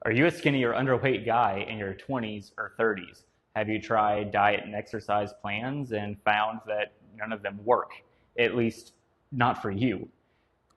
Are you a skinny or underweight guy in your 20s or 30s? Have you tried diet and exercise plans and found that none of them work? At least, not for you.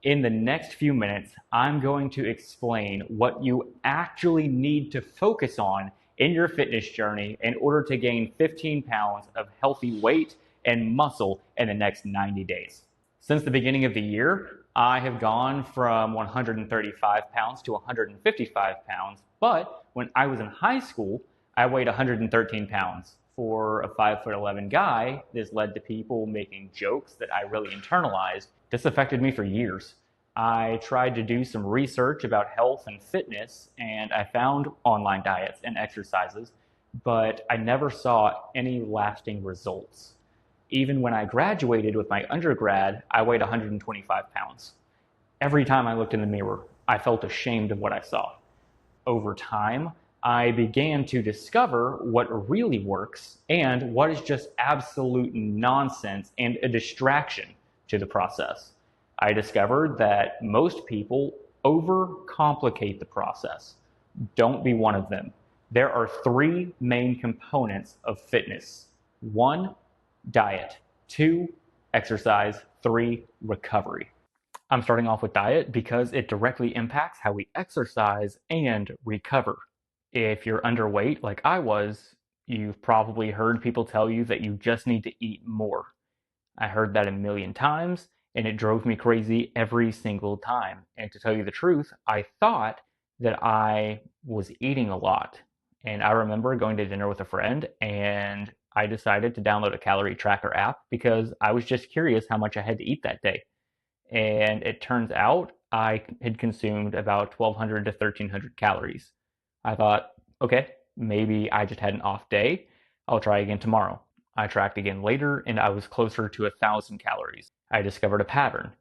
In the next few minutes, I'm going to explain what you actually need to focus on in your fitness journey in order to gain 15 pounds of healthy weight and muscle in the next 90 days. Since the beginning of the year, I have gone from 135 pounds to 155 pounds, but when I was in high school, I weighed 113 pounds. For a 5'11" guy, this led to people making jokes that I really internalized. This affected me for years. I tried to do some research about health and fitness, and I found online diets and exercises, but I never saw any lasting results. Even when I graduated with my undergrad, I weighed 125 pounds. Every time I looked in the mirror, I felt ashamed of what I saw. Over time, I began to discover what really works and what is just absolute nonsense and a distraction to the process. I discovered that most people overcomplicate the process. Don't be one of them. There are three main components of fitness. One, diet. Two, exercise. Three, recovery. I'm starting off with diet because it directly impacts how we exercise and recover. If you're underweight like I was, you've probably heard people tell you that you just need to eat more. I heard that a million times, and it drove me crazy every single time. And to tell you the truth, I thought that I was eating a lot. And I remember going to dinner with a friend, and I decided to download a calorie tracker app because I was just curious how much I had to eat that day. And it turns out I had consumed about 1,200 to 1,300 calories. I thought, okay, maybe I just had an off day. I'll try again tomorrow. I tracked again later and I was closer to 1,000 calories. I discovered a pattern.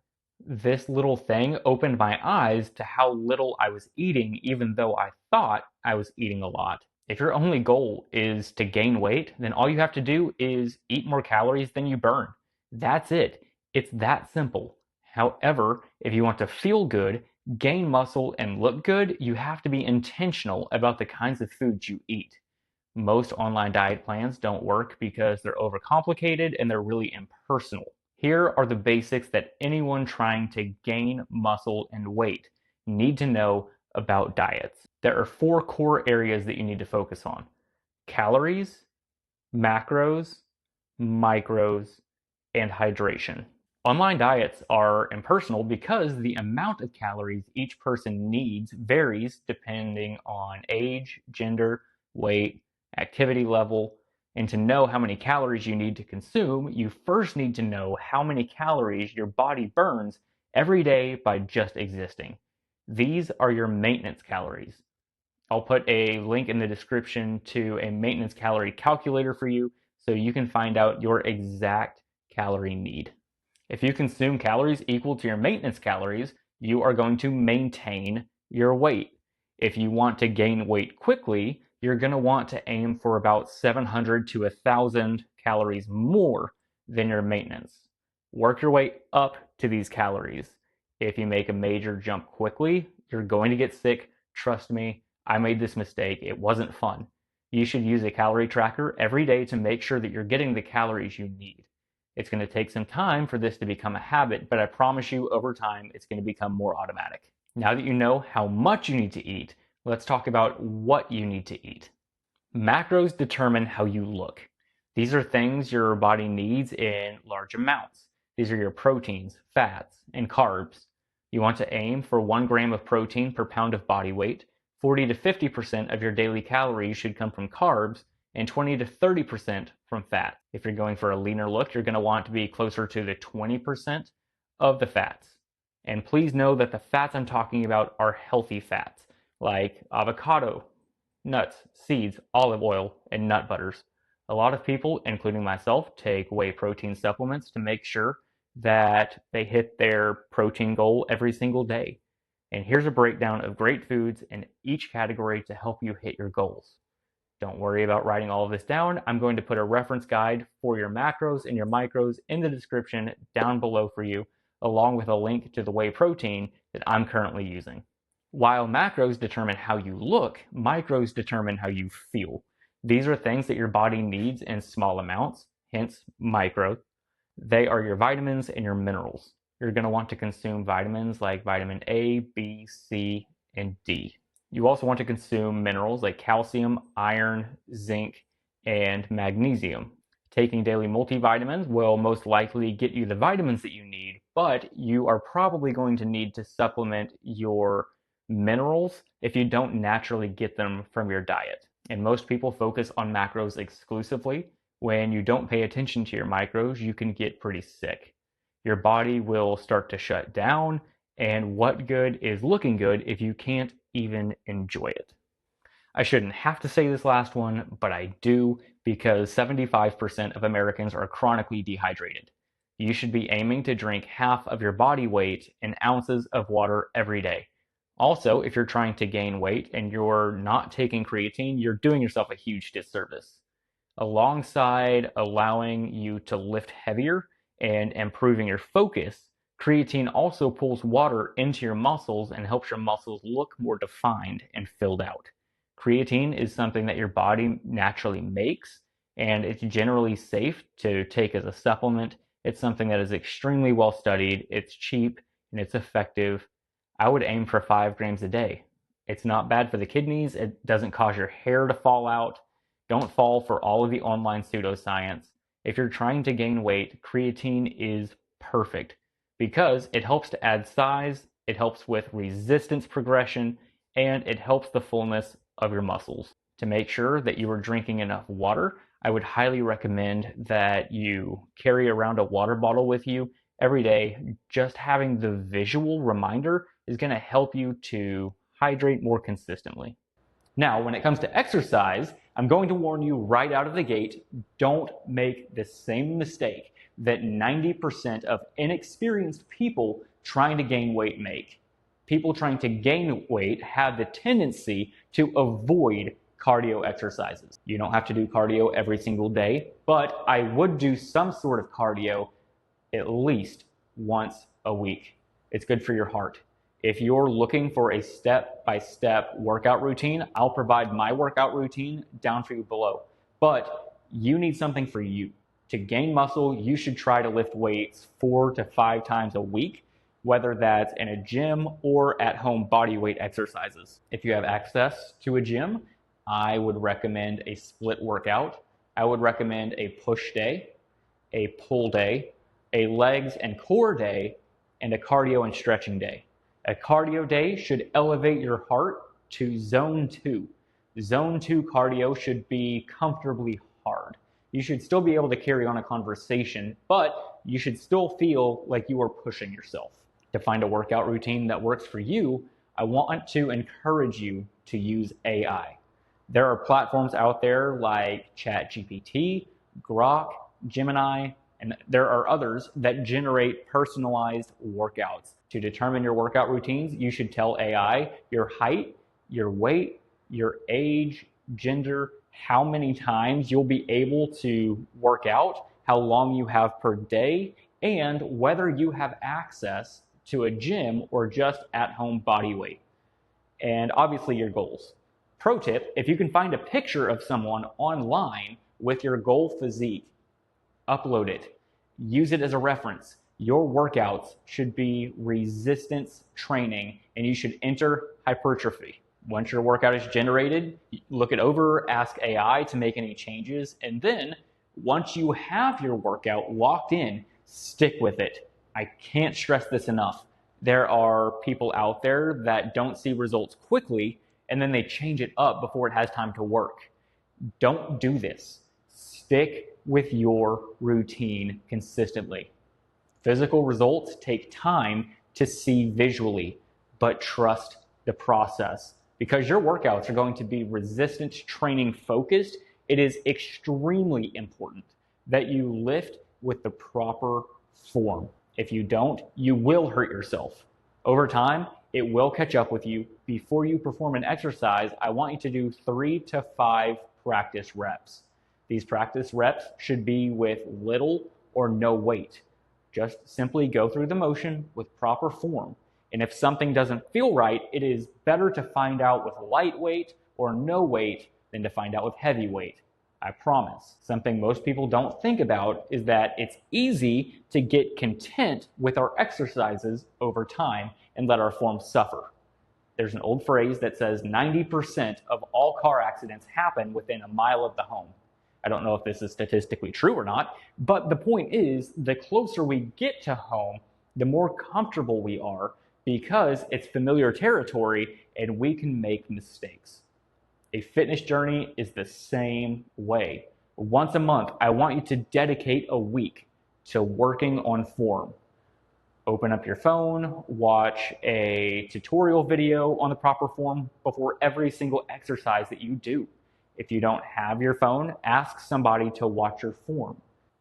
This little thing opened my eyes to how little I was eating, even though I thought I was eating a lot. If your only goal is to gain weight, then all you have to do is eat more calories than you burn. That's it. It's that simple. However, if you want to feel good, gain muscle, and look good, you have to be intentional about the kinds of foods you eat. Most online diet plans don't work because they're overcomplicated and they're really impersonal. Here are the basics that anyone trying to gain muscle and weight need to know about diets. There are four core areas that you need to focus on: calories, macros, micros, and hydration. Online diets are impersonal because the amount of calories each person needs varies depending on age, gender, weight, activity level, and to know how many calories you need to consume, you first need to know how many calories your body burns every day by just existing. These are your maintenance calories. I'll put a link in the description to a maintenance calorie calculator for you so you can find out your exact calorie need. If you consume calories equal to your maintenance calories, you are going to maintain your weight. If you want to gain weight quickly, you're going to want to aim for about 700 to 1,000 calories more than your maintenance. Work your way up to these calories. If you make a major jump quickly, you're going to get sick. Trust me, I made this mistake. It wasn't fun. You should use a calorie tracker every day to make sure that you're getting the calories you need. It's going to take some time for this to become a habit, but I promise you over time it's going to become more automatic. Now that you know how much you need to eat, let's talk about what you need to eat. Macros determine how you look. These are things your body needs in large amounts. These are your proteins, fats, and carbs. You want to aim for 1 gram of protein per pound of body weight. 40 to 50% of your daily calories should come from carbs, and 20 to 30% from fat. If you're going for a leaner look, you're going to want to be closer to the 20% of the fats. And please know that the fats I'm talking about are healthy fats, like avocado, nuts, seeds, olive oil, and nut butters. A lot of people, including myself, take whey protein supplements to make sure that they hit their protein goal every single day. And here's a breakdown of great foods in each category to help you hit your goals. Don't worry about writing all of this down. I'm going to put a reference guide for your macros and your micros in the description down below for you, along with a link to the whey protein that I'm currently using. While macros determine how you look, micros determine how you feel. These are things that your body needs in small amounts, hence micro. They are your vitamins and your minerals. You're going to want to consume vitamins like vitamin A, B, C, and D. You also want to consume minerals like calcium, iron, zinc, and magnesium. Taking daily multivitamins will most likely get you the vitamins that you need, but you are probably going to need to supplement your minerals if you don't naturally get them from your diet. And most people focus on macros exclusively. When you don't pay attention to your micros, you can get pretty sick. Your body will start to shut down, and what good is looking good if you can't even enjoy it? I shouldn't have to say this last one, but I do because 75% of Americans are chronically dehydrated. You should be aiming to drink half of your body weight in ounces of water every day. Also, if you're trying to gain weight and you're not taking creatine, you're doing yourself a huge disservice. Alongside allowing you to lift heavier and improving your focus, creatine also pulls water into your muscles and helps your muscles look more defined and filled out. Creatine is something that your body naturally makes, and it's generally safe to take as a supplement. It's something that is extremely well studied, it's cheap, and it's effective. I would aim for 5 grams a day. It's not bad for the kidneys, it doesn't cause your hair to fall out. Don't fall for all of the online pseudoscience. If you're trying to gain weight, creatine is perfect because it helps to add size, it helps with resistance progression, and it helps the fullness of your muscles. To make sure that you are drinking enough water, I would highly recommend that you carry around a water bottle with you every day. Just having the visual reminder is going to help you to hydrate more consistently. Now, when it comes to exercise, I'm going to warn you right out of the gate, don't make the same mistake that 90% of inexperienced people trying to gain weight make. People trying to gain weight have the tendency to avoid cardio exercises. You don't have to do cardio every single day, but I would do some sort of cardio at least once a week. It's good for your heart. If you're looking for a step-by-step workout routine, I'll provide my workout routine down for you below. But you need something for you. To gain muscle, you should try to lift weights 4 to 5 times a week, whether that's in a gym or at home body weight exercises. If you have access to a gym, I would recommend a split workout. I would recommend a push day, a pull day, a legs and core day, and a cardio and stretching day. A cardio day should elevate your heart to zone 2. Zone 2 cardio should be comfortably hard. You should still be able to carry on a conversation, but you should still feel like you are pushing yourself. To find a workout routine that works for you, I want to encourage you to use AI. There are platforms out there like ChatGPT, Grok, Gemini, and there are others that generate personalized workouts. To determine your workout routines, you should tell AI your height, your weight, your age, gender, how many times you'll be able to work out, how long you have per day, and whether you have access to a gym or just at-home body weight. And obviously your goals. Pro tip, if you can find a picture of someone online with your goal physique, upload it. Use it as a reference. Your workouts should be resistance training, and you should enter hypertrophy. Once your workout is generated, look it over, ask AI to make any changes, and then once you have your workout locked in, stick with it. I can't stress this enough. There are people out there that don't see results quickly, and then they change it up before it has time to work. Don't do this. Stick with your routine consistently. Physical results take time to see visually, but trust the process. Because your workouts are going to be resistance training focused, it is extremely important that you lift with the proper form. If you don't, you will hurt yourself. Over time, it will catch up with you. Before you perform an exercise, I want you to do 3 to 5 practice reps. These practice reps should be with little or no weight. Just simply go through the motion with proper form. And if something doesn't feel right, it is better to find out with lightweight or no weight than to find out with heavyweight. I promise. Something most people don't think about is that it's easy to get content with our exercises over time and let our form suffer. There's an old phrase that says 90% of all car accidents happen within a mile of the home. I don't know if this is statistically true or not, but the point is, the closer we get to home, the more comfortable we are because it's familiar territory and we can make mistakes. A fitness journey is the same way. Once a month, I want you to dedicate a week to working on form. Open up your phone, watch a tutorial video on the proper form before every single exercise that you do. If you don't have your phone, ask somebody to watch your form.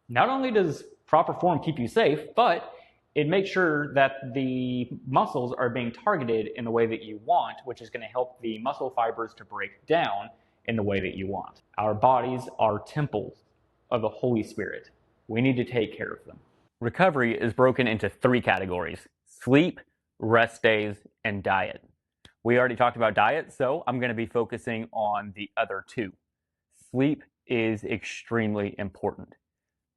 Not only does proper form keep you safe, but it makes sure that the muscles are being targeted in the way that you want, which is going to help the muscle fibers to break down in the way that you want. Our bodies are temples of the Holy Spirit. We need to take care of them. Recovery is broken into 3 categories: sleep, rest days, and diet. We already talked about diet, so I'm going to be focusing on the other 2. Sleep is extremely important.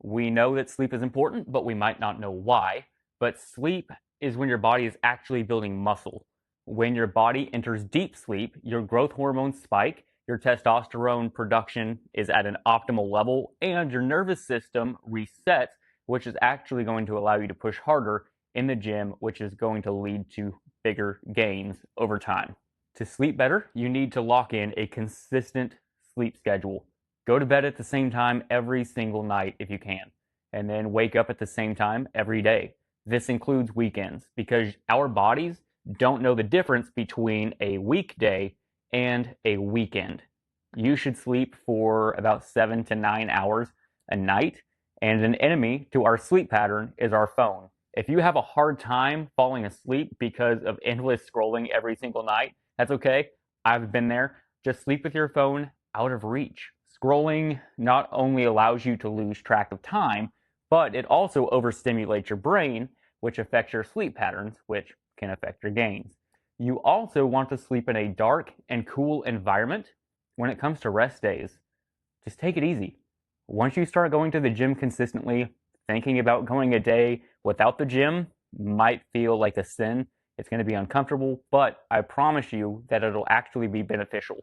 We know that sleep is important, but we might not know why. But sleep is when your body is actually building muscle. When your body enters deep sleep, your growth hormones spike, your testosterone production is at an optimal level, and your nervous system resets, which is actually going to allow you to push harder in the gym, which is going to lead to bigger gains over time. To sleep better, you need to lock in a consistent sleep schedule. Go to bed at the same time every single night if you can, and then wake up at the same time every day. This includes weekends because our bodies don't know the difference between a weekday and a weekend. You should sleep for about 7 to 9 hours a night, and an enemy to our sleep pattern is our phone. If you have a hard time falling asleep because of endless scrolling every single night, that's okay. I've been there. Just sleep with your phone out of reach. Scrolling not only allows you to lose track of time, but it also overstimulates your brain, which affects your sleep patterns, which can affect your gains. You also want to sleep in a dark and cool environment. When it comes to rest days, just take it easy. Once you start going to the gym consistently, thinking about going a day without the gym might feel like a sin. It's going to be uncomfortable, but I promise you that it'll actually be beneficial.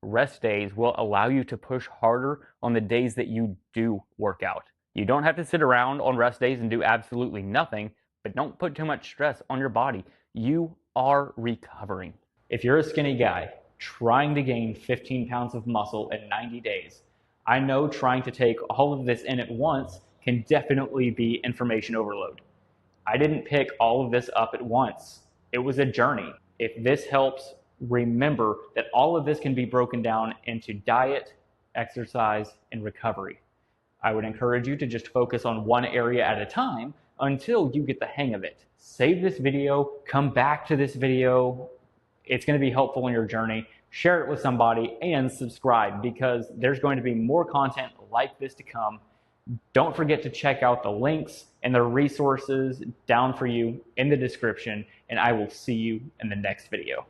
Rest days will allow you to push harder on the days that you do work out. You don't have to sit around on rest days and do absolutely nothing, but don't put too much stress on your body. You are recovering. If you're a skinny guy trying to gain 15 pounds of muscle in 90 days, I know trying to take all of this in at once can definitely be information overload. I didn't pick all of this up at once. It was a journey. If this helps, remember that all of this can be broken down into diet, exercise, and recovery. I would encourage you to just focus on one area at a time until you get the hang of it. Save this video, come back to this video. It's going to be helpful in your journey. Share it with somebody and subscribe because there's going to be more content like this to come. Don't forget to check out the links and the resources down for you in the description, and I will see you in the next video.